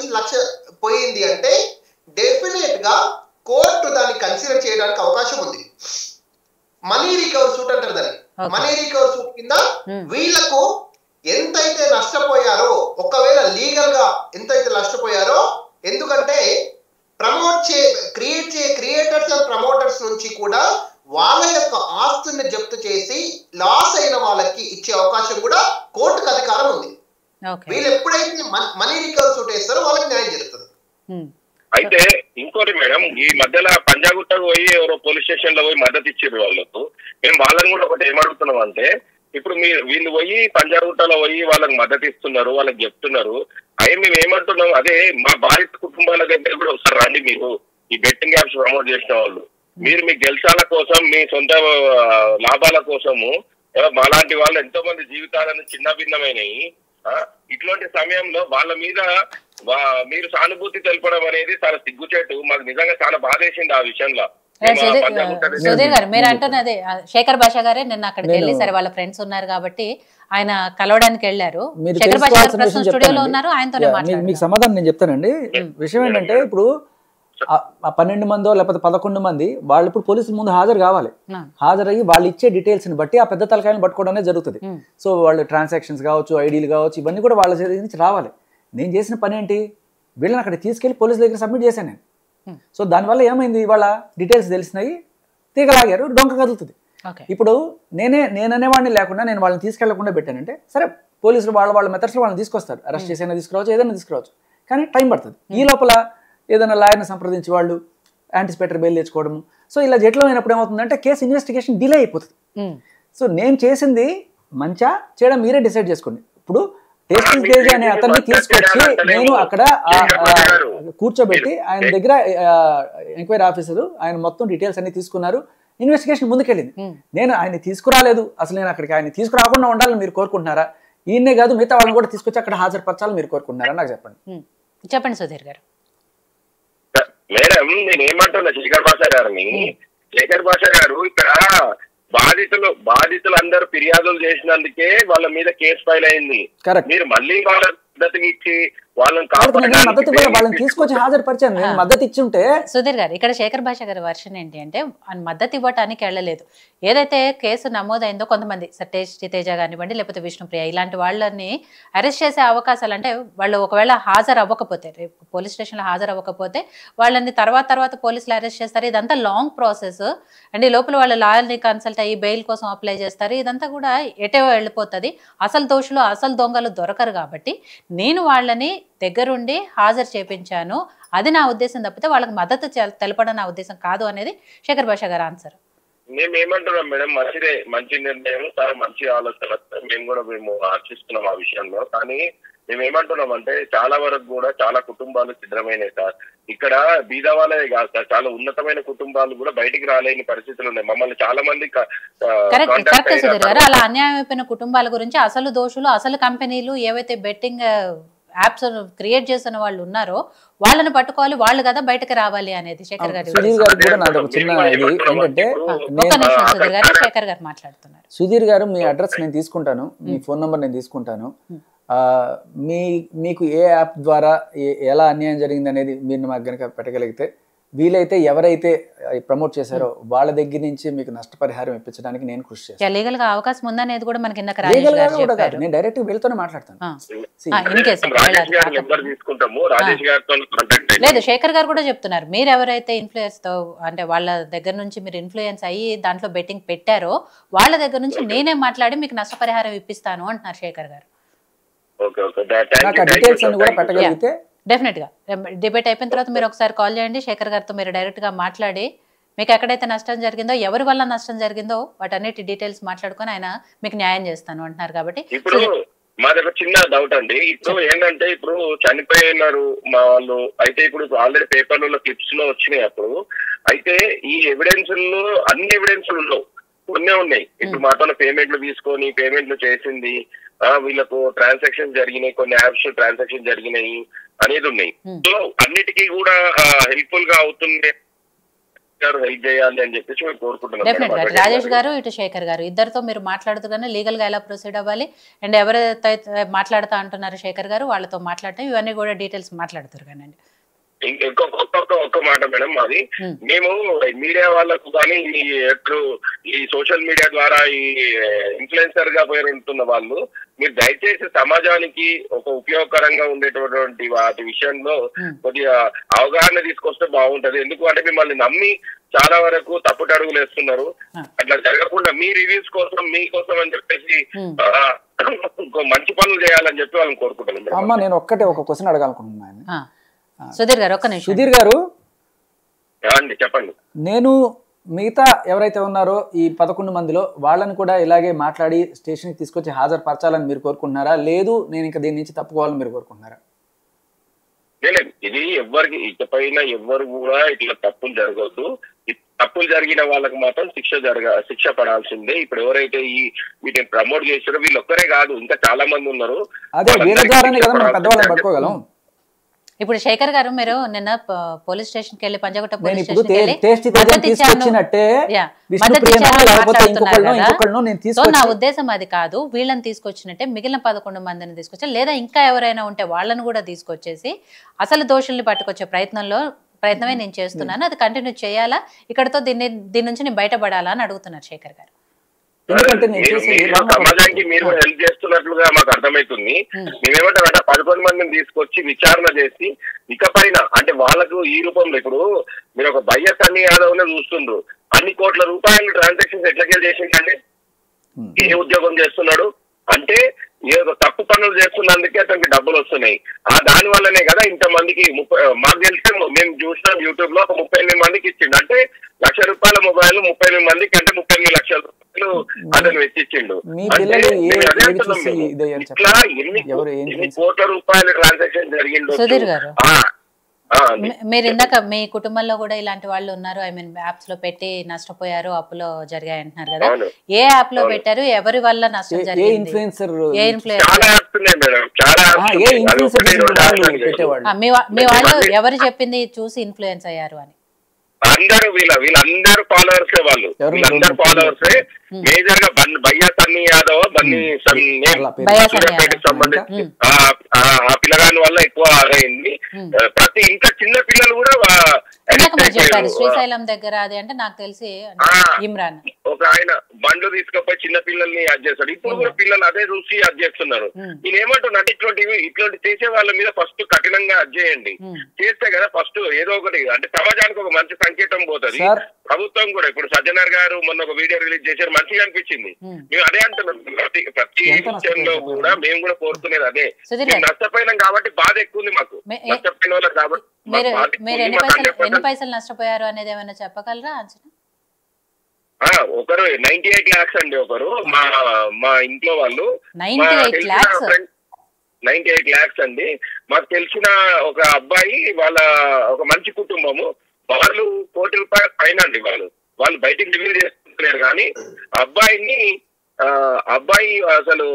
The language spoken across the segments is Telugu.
వచ్చింది 1,00,000 పోయింది అంటే డెఫినెట్ గా కోర్టు దాన్ని కన్సిడర్ చేయడానికి అవకాశం ఉంది. మనీ రికవర్ సూట్ అంటారు దాన్ని. మనీ రికవర్ సూట్ కింద వీళ్లకు ఎంతైతే నష్టపోయారో, ఒకవేళ లీగల్ గా ఎంతైతే నష్టపోయారో, ఎందుకంటే క్రియేటర్స్ అండ్ ప్రమోటర్స్ నుంచి కూడా వాళ్ళ యొక్క ఆస్తుల్ని జప్తు చేసి లాస్ అయిన వాళ్ళకి ఇచ్చే అవకాశం కూడా కోర్టుకు అధికారం ఉంది. వీళ్ళు ఎప్పుడైతే మనీ రికవర్ సూట్ వేస్తారో వాళ్ళకి న్యాయం జరుగుతుంది. అయితే ఇంకోటి మేడం, ఈ మధ్యలో పంజాగుట్టకు పోయి ఎవరో పోలీస్ స్టేషన్ లో పోయి మద్దతు ఇచ్చారు వాళ్ళకు. మేము వాళ్ళని కూడా ఒకటి ఏమడుగుతున్నాం అంటే, ఇప్పుడు వీళ్ళు పోయి పంజాగుట్టలో పోయి వాళ్ళకి మద్దతు ఇస్తున్నారు, వాళ్ళకి చెప్తున్నారు. అయ్యి మేము ఏమంటున్నాం, అదే మా బాధిత కుటుంబాల దగ్గర కూడా ఒకసారి రండి. మీరు ఈ బెట్టింగ్ యాప్స్ ప్రమోట్ చేసిన వాళ్ళు, మీరు మీ గెలిచాల కోసం, మీ సొంత లాభాల కోసము మాలాంటి వాళ్ళు ఎంతో మంది జీవితాలను చిన్న భిన్నమైనవి. ఇట్లాంటి సమయంలో వాళ్ళ మీద మీరు సానుభూతి తెలపడం అనేది చాలా సిగ్గుచేటు. మాకు నిజంగా చాలా బాధేసింది ఆ విషయంలో. సుధీర్ గారు మీరు అంటున్నదే, శేఖర్ భాషా గారే నిన్న అక్కడికి వెళ్ళి, సరే వాళ్ళ ఫ్రెండ్స్ ఉన్నారు కాబట్టి ఆయన కలవడానికి వెళ్ళారు. శేఖర్ భాషా గారు ప్రస్తుతం స్టూడియోలో ఉన్నారు, ఆయనతోనే మాట్లాడారు. మీకు సమాధానం నేను చెప్తానండి. విషయం ఏంటంటే, ఇప్పుడు 12 మందో లేకపోతే 11 మంది వాళ్ళు ఇప్పుడు పోలీసుల ముందు హాజరు కావాలి. హాజరయ్యి వాళ్ళు ఇచ్చే డీటెయిల్స్ ని బట్టి ఆ పెద్ద తలకాయలను పట్టుకోవడం జరుగుతుంది. సో వాళ్ళు ట్రాన్సాక్షన్స్ కావచ్చు, ఐడీలు కావచ్చు, ఇవన్నీ కూడా వాళ్ళ నుంచి రావాలి. నేను చేసిన పని ఏంటి, వీళ్ళని అక్కడ తీసుకెళ్లి పోలీసుల దగ్గర సబ్మిట్ చేశాను నేను. సో దానివల్ల ఏమైంది, వాళ్ళ డీటెయిల్స్ తెలిసినాయి, తీగలాగారు, డొంక కదులుతుంది. ఇప్పుడు నేననేవాడిని లేకుండా నేను వాళ్ళని తీసుకెళ్లకుండా పెట్టానంటే, సరే పోలీసులు వాళ్ళ మెథడ్స్లో వాళ్ళని తీసుకొస్తారు, అరెస్ట్ చేసైనా తీసుకురావచ్చు, ఏదైనా తీసుకురావచ్చు, కానీ టైం పడుతుంది. ఈ లోపల ఏదైనా లాయర్ని సంప్రదించి వాళ్ళు యాంటిసిపేటరీ బెయిల్ తెచ్చుకోవడము. సో ఇలా జట్లో అయినప్పుడు ఏమవుతుందంటే కేసు ఇన్వెస్టిగేషన్ డిలే అయిపోతుంది. సో నేను చేసింది మంచా చేయడం మీరే డిసైడ్ చేసుకోండి. ఇప్పుడు టేస్టింగ్ తేజ అనే అతన్ని తీసుకొచ్చి నేను అక్కడ కూర్చోబెట్టి ఆయన దగ్గర ఎంక్వైరీ ఆఫీసరు ఆయన మొత్తం డీటెయిల్స్ అన్ని తీసుకున్నారు, ఇన్వెస్టిగేషన్ ముందుకెళ్ళింది. నేను ఆయన తీసుకురాలేదు, అసలు నేను అక్కడికి ఆయన తీసుకురాకుండా ఉండాలని మీరు కోరుకుంటున్నారా? ఈయనే కాదు మిగతా వాళ్ళని కూడా తీసుకొచ్చి అక్కడ హాజరుపరచాలని మీరు కోరుకుంటున్నారా? నాకు చెప్పండి సుధీర్ గారు. మేడం నేను ఏమంటున్నా శేఖర్ భాష గారిని, శేఖర్ భాష గారు ఇక్కడ బాధితులు అందరూ ఫిర్యాదులు చేసినందుకే వాళ్ళ మీద కేసు ఫైల్ అయింది. మీరు మళ్ళీ వాళ్ళ మద్దతు ఇచ్చి వాళ్ళని తీసుకొచ్చి హాజరుపరిచాను, మద్దతు ఇచ్చి ఉంటే. సుధీర్ గారు, ఇక్కడ శేఖర్ భాష గారి వర్షన్ ఏంటి అంటే, మద్దతు ఇవ్వటానికి వెళ్ళలేదు, ఏదైతే కేసు నమోదైందో కొంతమంది టేస్టీ తేజ కానివ్వండి లేకపోతే విష్ణుప్రియ ఇలాంటి వాళ్ళని అరెస్ట్ చేసే అవకాశాలు, అంటే వాళ్ళు ఒకవేళ హాజరు అవ్వకపోతే, రేపు పోలీస్ స్టేషన్లో హాజరు అవ్వకపోతే వాళ్ళని తర్వాత పోలీసులు అరెస్ట్ చేస్తారు. ఇదంతా లాంగ్ ప్రాసెస్ అండ్ ఈ లోపల వాళ్ళ లాయర్ని కన్సల్ట్ అయ్యి బెయిల్ కోసం అప్లై చేస్తారు. ఇదంతా కూడా ఎటో వెళ్ళిపోతుంది. అసలు దోషులు అసలు దొంగలు దొరకరు కాబట్టి నేను వాళ్ళని దగ్గరుండి హాజరు చేపించాను, అది నా ఉద్దేశం తప్పితే వాళ్ళకి మద్దతు తెలపడం నా ఉద్దేశం కాదు అనేది శేఖర్ భాష గారు ఆన్సర్. మేము ఏమంటున్నాం మేడం, మంచి నిర్ణయం, చాలా మంచి ఆలోచన, మేము ఆశిస్తున్నాం ఆ విషయంలో. కానీ మేము ఏమంటున్నాం అంటే, చాలా వరకు కూడా చాలా కుటుంబాలు ఛిద్రమైనవి సార్. ఇక్కడ బీదవాళ్ళే కాదు సార్, చాలా ఉన్నతమైన కుటుంబాలు కూడా బయటికి రాలేని పరిస్థితులు ఉన్నాయి. మమ్మల్ని చాలా మంది అలా అన్యాయం అయిపోయిన కుటుంబాల గురించి అసలు దోషులు అసలు కంపెనీలు ఏవైతే బెట్టింగ్ యాప్స్ క్రియేట్ చేసిన వాళ్ళు ఉన్నారో వాళ్ళని పట్టుకోవాలి, వాళ్ళు కదా బయటకు రావాలి అనేది శేఖర్ గారు. శేఖర్ గారు మాట్లాడుతున్నారు. సుధీర్ గారు, మీ అడ్రస్ నేను తీసుకుంటాను, మీ ఫోన్ నంబర్ నేను తీసుకుంటాను. మీకు ఏ యాప్ ద్వారా ఎలా అన్యాయం జరిగింది అనేది మీరు మాకు కనుక పెట్టగలిగితే, వీలైతే ఎవరైతే ప్రమోట్ చేశారో వాళ్ళ దగ్గర నుంచి మీకు నష్టపరిహారం ఇప్పించడానికి నేను కృషి చేస్తాను. లీగల్ గా అవకాశం ఉందనేది కూడా మనకి నేను డైరెక్ట్ వీళ్ళతోనే మాట్లాడతాను. లేదు, శేఖర్ గారు కూడా చెప్తున్నారు, మీరు ఎవరైతే ఇన్ఫ్లుయెన్స్ తో, అంటే వాళ్ళ దగ్గర నుంచి మీరు ఇన్ఫ్లుయెన్స్ అయ్యి దాంట్లో బెట్టింగ్ పెట్టారో వాళ్ళ దగ్గర నుంచి నేనే మాట్లాడి మీకు నష్టపరిహారం ఇప్పిస్తాను అంటున్నారు శేఖర్ గారు. డీటెయిల్స్ అన్ని కూడా పెట్టగలిగితే డెఫినెట్ గా డిబేట్ అయిపోయిన తర్వాత మీరు ఒకసారి కాల్ చేయండి, శేఖర్ గారితో మీరు డైరెక్ట్ గా మాట్లాడి మీకు ఎక్కడైతే నష్టం జరిగిందో, ఎవరి వల్ల నష్టం జరిగిందో వాటన్నిటి డీటెయిల్స్ మాట్లాడుకొని ఆయన మీకు న్యాయం చేస్తాను అంటున్నారు. కాబట్టి ఇప్పుడు మాది ఒక చిన్న డౌట్ అండి. ఇప్పుడు ఏంటంటే, ఇప్పుడు చనిపోయినారు మా వాళ్ళు, అయితే ఇప్పుడు ఆల్రెడీ పేపర్లలో క్లిప్స్ లో వచ్చినాయి. అప్పుడు అయితే ఈ ఎవిడెన్స్లు అన్ని ఎవిడెన్స్లు ఉండవు, కొన్నే ఉన్నాయి. ఇప్పుడు మాతో పేమెంట్లు తీసుకొని పేమెంట్లు చేసింది, వీళ్ళకు ట్రాన్సాక్షన్ జరిగినాయి, కొన్ని యాప్స్ ట్రాన్సాక్షన్ జరిగినాయి అనేది ఉన్నాయి. సో అన్నిటికీ కూడా హెల్ప్ఫుల్ గా అవుతుంది గారు హెల్ప్ చేయాలి అని చెప్పేసి మేము కోరుకుంటున్నాం. డెఫినెట్ గా రాజేష్ గారు ఇటు శేఖర్ గారు ఇద్దరితో మీరు మాట్లాడుతూనే లీగల్ గా ఎలా ప్రొసీడ్ అవ్వాలి అండ్ ఎవరైతే మాట్లాడుతా అంటున్నారు శేఖర్ గారు వాళ్ళతో మాట్లాడటం ఇవన్నీ కూడా డీటెయిల్స్ మాట్లాడుతారు కానండి. ఒక్క మాట మేడం, అది మేము మీడియా వాళ్ళకు కానీ ఈ సోషల్ మీడియా ద్వారా ఈ ఇన్ఫ్లుయెన్సర్ గా ఉంటున్న వాళ్ళు మీరు దయచేసి సమాజానికి ఒక ఉపయోగకరంగా ఉండేటటువంటి వాటి విషయంలో కొద్దిగా అవగాహన తీసుకొస్తే బాగుంటది. ఎందుకు అంటే మిమ్మల్ని నమ్మి చాలా వరకు తప్పుటడుగులు వేస్తున్నారు. అట్లా జరగకుండా మీ రివ్యూస్ కోసం మీకోసం అని చెప్పేసి మంచి పనులు చేయాలని చెప్పి వాళ్ళని కోరుకుంటున్నాను. అమ్మా నేను ఒక క్వశ్చన్ అడగాలనుకుంటున్నాను. సుధీర్ గారు ఒక్క నిమిషం. సుధీర్ గారు చెప్పండి. నేను మిగతా ఎవరైతే ఉన్నారో ఈ 11 మందిలో వాళ్ళని కూడా ఇలాగే మాట్లాడి స్టేషన్కి తీసుకొచ్చి హాజరుపరచాలని మీరు కోరుకుంటున్నారా, లేదు నేను ఇంకా దీని నుంచి తప్పుకోవాలని మీరు కోరుకుంటున్నారా? లేదు, ఇది ఎవరికి ఇకపైన ఎవరు కూడా ఇట్లా తప్పులు జరగవద్దు. తప్పులు జరిగిన వాళ్ళకి మాత్రం శిక్ష పడాల్సిందే. ఇప్పుడు ఎవరైతే వీటిని ప్రమోట్ చేస్తారో వీళ్ళు ఒక్కరే కాదు, ఇంకా చాలా మంది ఉన్నారు. అదే వీళ్ళ ద్వారానే కదా మనం పెద్దవాళ్ళని పట్టుకోగలం. ఇప్పుడు శేఖర్ గారు మీరు నిన్న పోలీస్ స్టేషన్ కి వెళ్ళి పంజాగుట్ట పోలీస్ ఇప్పుడు సో నా ఉద్దేశం అది కాదు, వీళ్ళని తీసుకొచ్చినట్టే మిగిలిన 11 మందిని తీసుకొచ్చి లేదా ఇంకా ఎవరైనా ఉంటే వాళ్ళని కూడా తీసుకొచ్చేసి అసలు దోషుల్ని పట్టుకొచ్చే ప్రయత్నమే నేను చేస్తున్నాను, అది కంటిన్యూ చేయాలా, ఇక్కడతో దీని నుంచి నేను బయటపడాలా అని అడుగుతున్నారు శేఖర్ గారు. సమాజానికి మీరు హెల్ప్ చేస్తున్నట్లుగా మాకు అర్థమవుతుంది. మేమేమంటారంటే 11 మందిని తీసుకొచ్చి విచారణ చేసి ఇకపైన అంటే వాళ్ళకు ఈ రూపంలో ఇప్పుడు మీరు ఒక సన్నీ యాదవ్ నే చూస్తుండ్రు, అన్ని కోట్ల రూపాయలు ట్రాన్సాక్షన్స్ ఎట్లకెళ్ళి చేసిందంటే ఏ ఉద్యోగం చేస్తున్నాడు అంటే ఏదో తప్పు పనులు చేస్తున్నందుకే అతనికి డబ్బులు వస్తున్నాయి. దాని వల్లనే కదా ఇంతమందికి మాకు తెలిసి మేము చూసినాం యూట్యూబ్ లో 38 మందికి ఇచ్చిండు. అంటే ₹1,00,000 మొబైల్ 38 మందికి అంటే 38 లక్షల రూపాయలు అతను వెచ్చిచ్చిండు. ఇట్లా ఎన్ని కోట్ల రూపాయల ట్రాన్సాక్షన్ జరిగిందో. మీరు ఇందాక మీ కుటుంబంలో కూడా ఇలాంటి వాళ్ళు ఉన్నారు, ఐ మీన్ యాప్స్ లో పెట్టి నష్టపోయారు, అప్పులో జరిగాయి అంటున్నారు కదా, ఏ యాప్ లో పెట్టారు, ఎవరి వల్ల నష్టం జరిగింది, మీ వాళ్ళు ఎవరు చెప్పింది చూసి ఇన్ఫ్లుయెన్స్ అయ్యారు అని? అందరూ వీళ్ళందరూ ఫాలోవర్సే, వీళ్ళందరూ ఫాలోవర్సే. మేజర్ గా భయ్యా సన్నీ యాదవ్ సంబంధించి ఆ పిల్లగాని వల్ల ఎక్కువ అయింది. ప్రతి ఇంకా చిన్న పిల్లలు కూడా చెప్పారు శ్రీశైలం దగ్గర అది అంటే నాకు తెలిసి ఇమ్రాన్ ఒక ఆయన బండ్లు తీసుకపోయి చిన్న పిల్లల్ని అది చేస్తాడు. ఇప్పుడు కూడా పిల్లలు అదే చూసి అది చేస్తున్నారు. నేను ఏమంటున్నా అంటే ఇట్లాంటి చేసే వాళ్ళ మీద ఫస్ట్ కఠినంగా అది చేయండి. చేస్తే కదా ఫస్ట్ ఏదో ఒకటి అంటే సమాజానికి ఒక మంచి సంకేతం పోతుంది. ప్రభుత్వం కూడా ఇప్పుడు సజ్జనార్ గారు మొన్న ఒక వీడియో రిలీజ్ చేశారు, మంచిగా అనిపించింది. మేము అదే అంటున్నాం, ప్రతి విషయంలో కూడా మేము కూడా కోరుకునేది అదే. నష్టపోయినాం కాబట్టి బాధ ఎక్కువ ఉంది మాకు, నష్టపోయిన వాళ్ళకి కాబట్టి. మీరు ఎన్ని పైసలు నష్టపోయారు అనేది ఏమైనా చెప్పగలరా అంచనా? ఒకరు 98 lakhs అండి, ఒకరు మా ఇంట్లో వాళ్ళు 98 lakhs అండి. మాకు తెలిసిన ఒక అబ్బాయి వాళ్ళ ఒక మంచి కుటుంబము, వాళ్ళు ₹1 కోటి పైన అండి. వాళ్ళు బయటికి రివీల్ చేసుకుంటున్నారు కానీ అబ్బాయి అసలు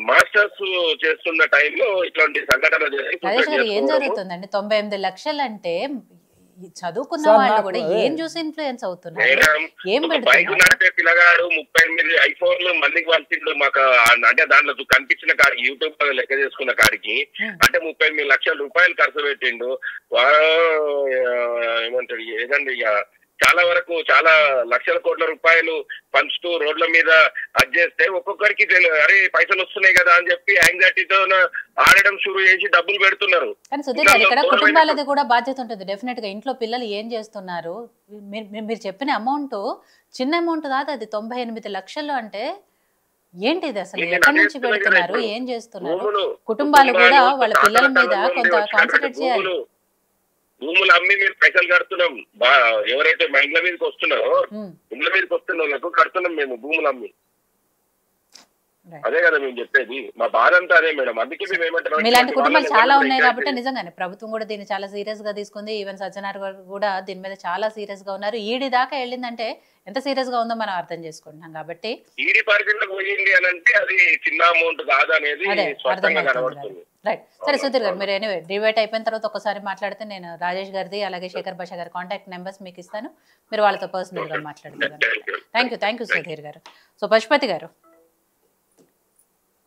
మాస్టర్స్ చేస్తున్న టైంలో ఇట్లాంటి సంఘటన జరిగి ఏం జరుగుతుందండి? 98 లక్షలు అంటే చదువుకున్న వాళ్ళు కూడా ఏం చూసి ఇన్ఫ్లుయెన్స్ అవుతున్నారు? ఏం బైక్ నడిపే పిల్లగాడు 38 iPhoneలు మందికి పంపిండు మాకు. అంటే దాంట్లో కనిపించిన కాడికి యూట్యూబ్ లో లెక్క చేసుకున్న కాడికి అంటే 38 లక్షల రూపాయలు ఖర్చు పెట్టిండు. ఏమంటారు ఏదండి, ఇక చాలా వరకు చాలా లక్షల కోట్ల రూపాయలు పంచుతూ రోడ్ల మీద అడ్జేస్తే ఒక్కొక్కరికి అరే పైసలు వస్తున్నాయి కదా అని చెప్పి యాంగ్జైటీతో ఆడడం షురూ చేసి డబ్బులు పెడుతున్నారు. కానీ సుధీర్ గారు ఇక్కడ కుటుంబాలది కూడా బాధ్యత ఉంటుంది డెఫినెట్ గా. ఇంట్లో పిల్లలు ఏం చేస్తున్నారు? మీరు చెప్పిన అమౌంట్ చిన్న అమౌంట్ కాదు, అది 98 లక్షలు అంటే ఏంటిది అసలు? ఎక్కడి నుంచి పెడుతున్నారు, ఏం చేస్తున్నారు? కుటుంబాలు కూడా వాళ్ళ పిల్లల మీద కొంత కాన్సన్ట్రేట్ చేయాలి. భూములు అమ్మి మేము పైసలు కడుతున్నాం. ఎవరైతే మా ఇండ్ల మీదకి వస్తున్నారో ఇండ్ల మీదకి వస్తున్న వాళ్ళకు కడుతున్నాం మేము భూములు అమ్మి. అదే కదా మేము చెప్పేది, మా బాధ అంతా అదే మేడం. అందుకే మేము ఏమంటాం, ఇలాంటి కుటుంబాలు చాలా ఉన్నాయి కాబట్టి నిజంగానే ప్రభుత్వం కూడా దీన్ని చాలా సీరియస్ గా తీసుకుంది. ఈవెన్ సజ్జనార్ కూడా దీని మీద చాలా సీరియస్ గా ఉన్నారు. ఈడీ దాకా వెళ్ళిందంటే ఎంత సీరియస్ గా ఉందో మనం అర్థం చేసుకుంటున్నాం. కాబట్టి ఈడీ పరిధిలోకి పోయింది అని అంటే అది చిన్న అమౌంట్ కాదనేది స్పష్టంగా కనబడుతుంది. రైట్. సరే సుధీర్ గారు, మీరు ఎనీవే డిబేట్ అయిపోయిన తర్వాత ఒకసారి మాట్లాడితే నేను రాజేష్ గారిది అలాగే శేఖర్ భాష గారి కాంటాక్ట్ నెంబర్స్ మీకు ఇస్తాను, మీరు వాళ్ళతో పర్సనల్గా మాట్లాడతారు. థ్యాంక్ యూ సుధీర్ గారు. సో పశుపతి గారు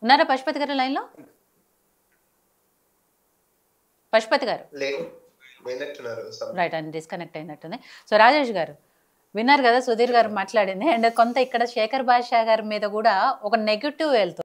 ఉన్నారా? పశుపతి గారు లైన్లో? పశుపతి గారు రైట్, అని డిస్కనెక్ట్ అయినట్టుంది. సో రాజేష్ గారు విన్నారు కదా సుధీర్ గారు మాట్లాడింది, అండ్ కొంత ఇక్కడ శేఖర్ భాష గారి మీద కూడా ఒక నెగిటివ్ వెళ్తుంది.